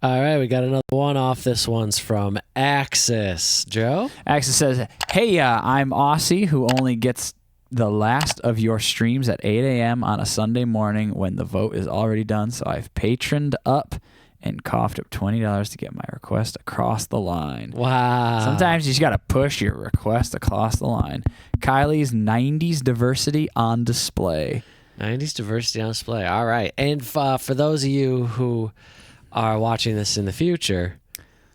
All right, we got another one off. This one's from Axis. Joe? Axis says, hey, I'm Aussie who only gets the last of your streams at 8 a.m. on a Sunday morning when the vote is already done, so I've patroned up and coughed up $20 to get my request across the line. Wow. Sometimes you just got to push your request across the line. Kylie's 90s diversity on display. 90s diversity on display. All right. And for those of you who are watching this in the future,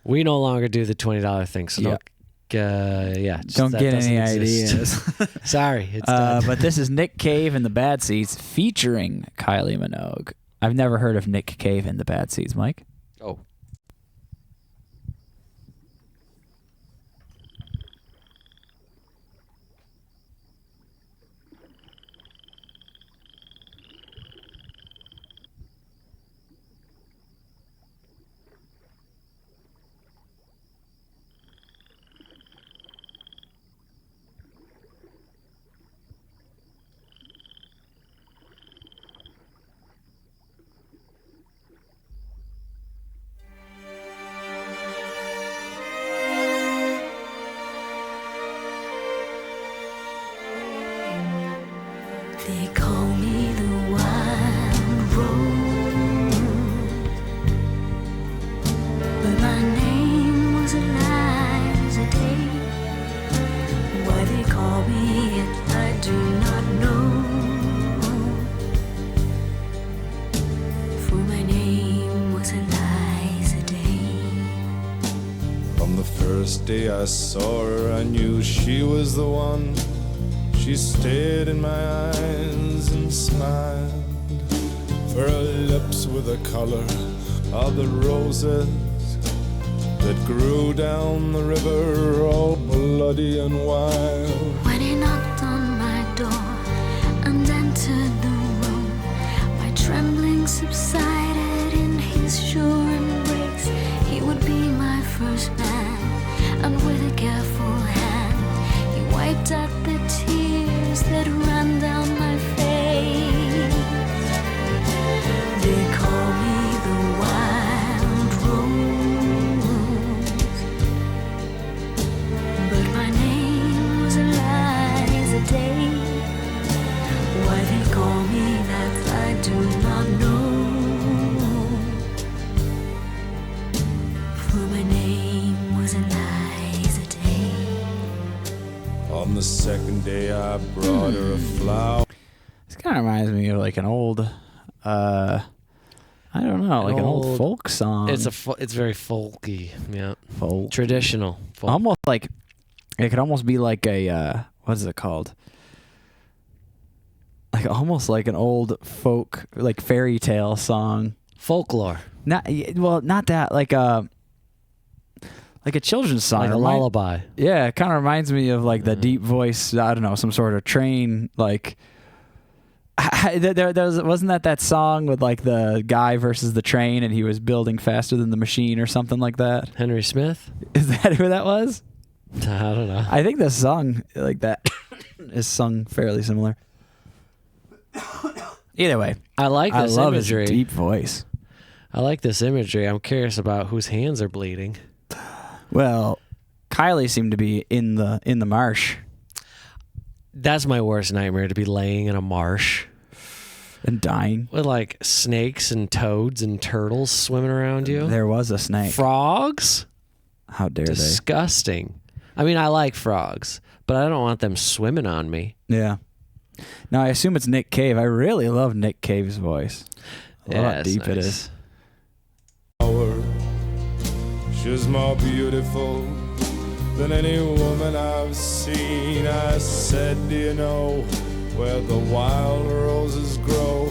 we no longer do the $20 thing. So Yep. don't get any ideas. Sorry. It's done. But this is Nick Cave in the Bad Seeds featuring Kylie Minogue. I've never heard of Nick Cave in the Bad Seeds, Mike. Oh. They call me the wild rose, but my name was Eliza Day. Why they call me it, I do not know, for my name was Eliza Day. From the first day I saw her, I knew she was the one. She stared in my eyes and smiled, for her lips were the color of the roses that grew down the river, all bloody and wild. When he knocked on my door and entered the room, my trembling subsided in his sure embrace. He would be my first man, and with a careful hand he wiped out the tears that ran down my face. They call me the wild rose, but my name was Eliza Day. Why they call me that I do not know, for my name was Eliza Day. On the second day I brought her a flower. This kind of reminds me of like an old, I don't know, like an old folk song. It's very folky. Yeah. folk. Traditional. Folk. Almost like, it could almost be like a, what is it called? Like almost like an old folk, like fairy tale song. Folklore. Not that, like a children's song. Like a lullaby. Yeah, it kind of reminds me of like the deep voice, I don't know, some sort of train, like wasn't that song with like the guy versus the train and he was building faster than the machine or something like that? Henry Smith? Is that who that was? I don't know. I think this song like that is sung fairly similar. Either way, I like this love imagery. his deep voice. I like this imagery. I'm curious about whose hands are bleeding. Well, Kylie seemed to be in the marsh That's my worst nightmare, to be laying in a marsh and dying. with like snakes and toads and turtles swimming around you. There was a snake. Frogs? How dare Disgusting. I mean, I like frogs, but I don't want them swimming on me. they? Yeah. Now I assume it's Nick Cave. I really love Nick Cave's voice. I love how it's deep it nice. is. She's more beautiful than any woman I've seen. I said, do you know where the wild roses grow?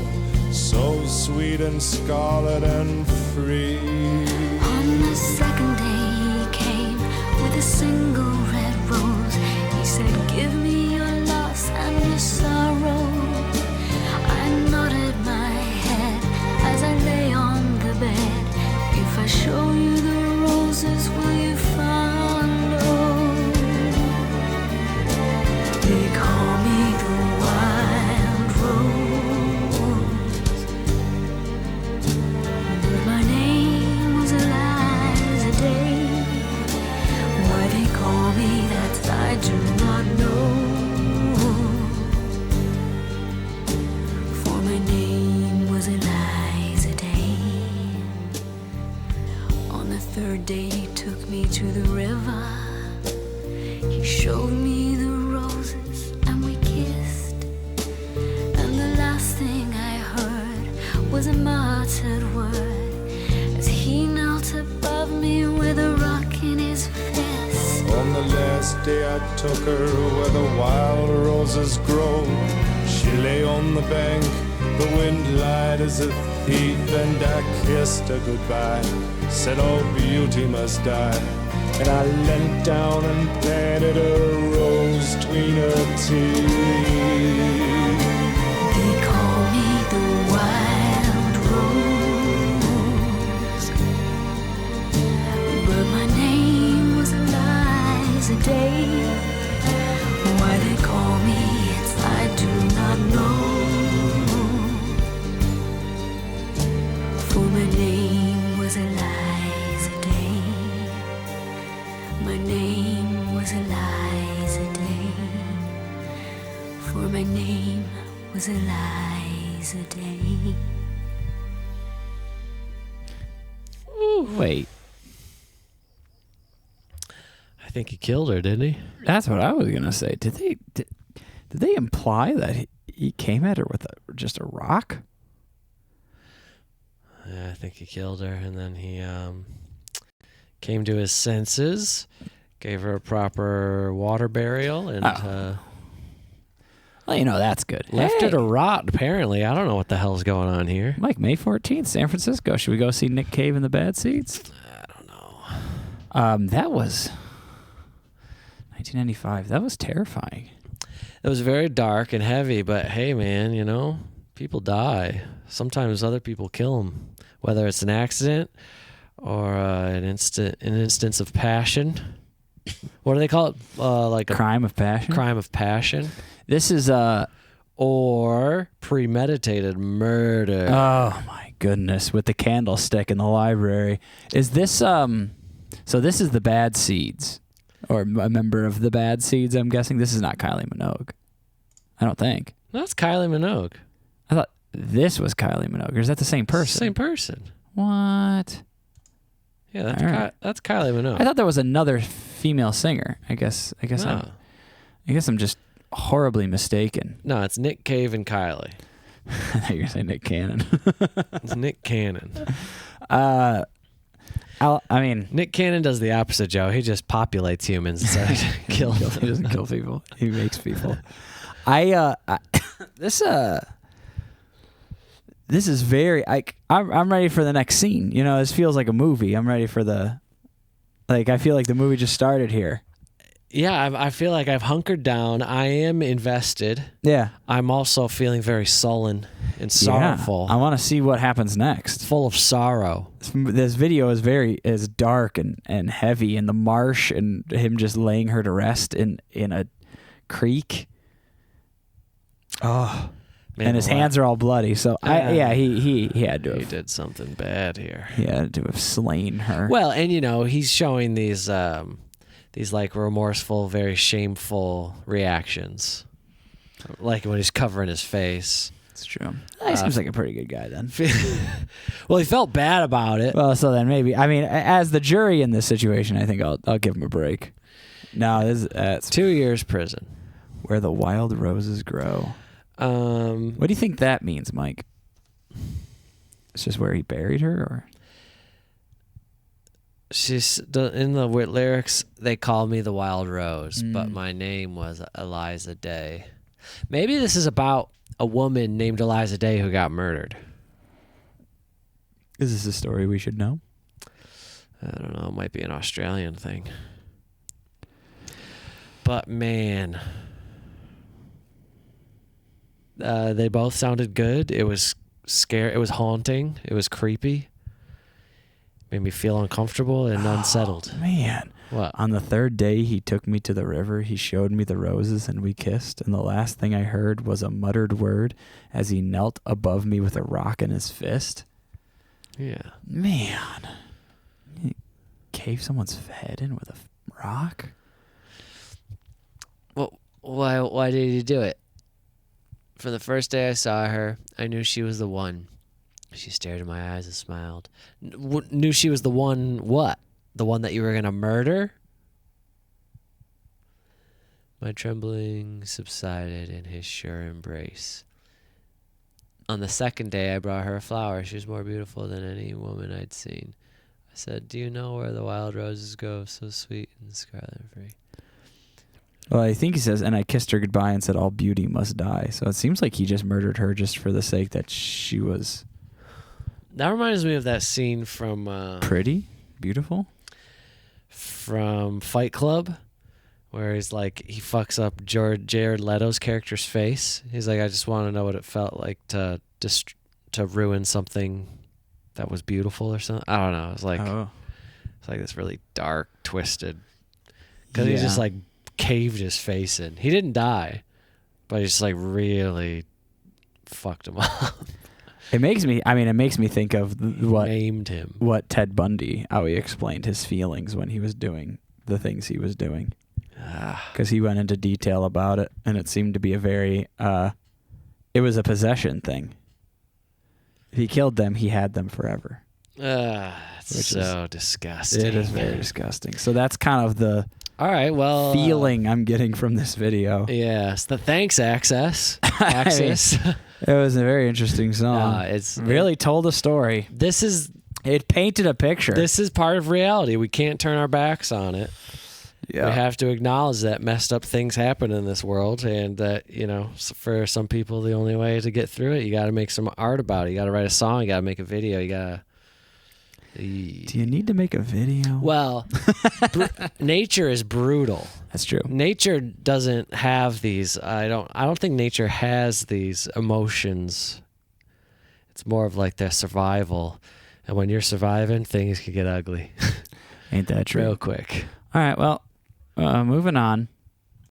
So sweet and scarlet and free. On the second day he came with a single red rose. He said, give me your loss and your sorrow. I nodded my head as I lay on the bed. If I show you the roses, will you follow? They call me the wild rose, but my name third day he took me to the river. He showed me the roses and we kissed. And the last thing I heard was a muttered word as he knelt above me with a rock in his fist. On the last day I took her where the wild roses grow. She lay on the bank, the wind lied as a thief, and I kissed her goodbye, said all beauty must die. And I leant down and planted a rose between her teeth. They call me the wild rose, but my name was Eliza Day. Why they call me it I do not know, for my name was Eliza Day. My name was Eliza Day, for my name was Eliza Day. Wait, I think he killed her, didn't he? that's what I was gonna say. Did they imply that he came at her with just a rock? Yeah, I think he killed her, and then he came to his senses, gave her a proper water burial, and Well, you know, that's good. left her Hey, to rot, apparently. I don't know what the hell's going on here. Mike, May 14th, San Francisco. Should we go see Nick Cave and the Bad Seeds? I don't know. That was 1995. That was terrifying. It was very dark and heavy, but hey, man, you know, people die. Sometimes other people kill them, whether it's an accident or an instance of passion. What do they call it? Like a Crime of passion. crime of passion This is or premeditated murder. oh my goodness, with the candlestick in the library. Is this so this is the Bad Seeds, or a member of the Bad Seeds, I'm guessing. This is not Kylie Minogue. I don't think. That's Kylie Minogue. I thought this was Kylie Minogue. Or is that the same person? Same person. What? Yeah, that's All right. that's Kylie Minogue. I thought there was another female singer. I guess No. I'm just horribly mistaken. No, it's Nick Cave and Kylie. I thought you were gonna say Nick Cannon. It's Nick Cannon. I mean, Nick Cannon does the opposite, Joe. He just populates humans instead of killing he them. doesn't kill people. He makes people. This is very I'm ready for the next scene. You know, this feels like a movie. I'm ready for I feel like the movie just started here. Yeah, I feel like I've hunkered down. I am invested. Yeah. I'm also feeling very sullen and sorrowful. Yeah. I want to see what happens next. Full of sorrow. This video is dark and heavy in the marsh, and him just laying her to rest in a creek. Oh, Man, and his hands are all bloody. So he had to He have, did something bad here. he had to have slain her. Well, and you know, he's showing these like remorseful, very shameful reactions. Like when he's covering his face. It's true. He seems like a pretty good guy then. Well, he felt bad about it. Well, so then maybe, I mean, as the jury in this situation, I think I'll give him a break. No, that's 2 years prison. Where the Wild Roses Grow. What do you think that means, Mike? It's just where he buried her, or? She's in the lyrics. They call me the Wild Rose, but my name was Eliza Day. Maybe this is about a woman named Eliza Day who got murdered. Is this a story we should know? I don't know. It might be an Australian thing. But man, they both sounded good. It was scary. It was haunting. It was creepy. Made me feel uncomfortable and unsettled. Man. What? On the third day, he took me to the river. He showed me the roses, and we kissed. And the last thing I heard was a muttered word as he knelt above me with a rock in his fist. Yeah. Man. You cave someone's head in with a rock? Well, why did he do it? From the first day I saw her, I knew she was the one. She stared in my eyes and smiled. Knew she was the one what? The one that you were going to murder? My trembling subsided in his sure embrace. On the second day, I brought her a flower. She was more beautiful than any woman I'd seen. I said, do you know where the wild roses go, so sweet and scarlet and free? Well, I think he says, and I kissed her goodbye and said, all beauty must die. So it seems like he just murdered her just for the sake that she was... That reminds me of that scene from... pretty? Beautiful? From Fight Club, where he's like, he fucks up Jared Leto's character's face. He's like, I just want to know what it felt like to ruin something that was beautiful or something. I don't know. It's like this really dark, twisted... Because he just like caved his face in. He didn't die, but he just like really fucked him up. It makes me think of Maimed him. what Ted Bundy, how he explained his feelings when he was doing the things he was doing. Because he went into detail about it, and it seemed to be a very, it was a possession thing. If he killed them, he had them forever. It's so disgusting. It is very disgusting. So that's kind of the all right, well, feeling I'm getting from this video. Yes, the thanks, Access. Access. It was a very interesting song. It's really told a story. It painted a picture. This is part of reality. We can't turn our backs on it. Yeah. We have to acknowledge that messed up things happen in this world, and that, you know, for some people, the only way to get through it, you got to make some art about it. You got to write a song. You got to make a video. You got to. Do you need to make a video? Well, nature is brutal. That's true. Nature doesn't have these. I don't think nature has these emotions. It's more of like their survival, and when you're surviving, things can get ugly. Ain't that true? Real quick. All right. Well, moving on.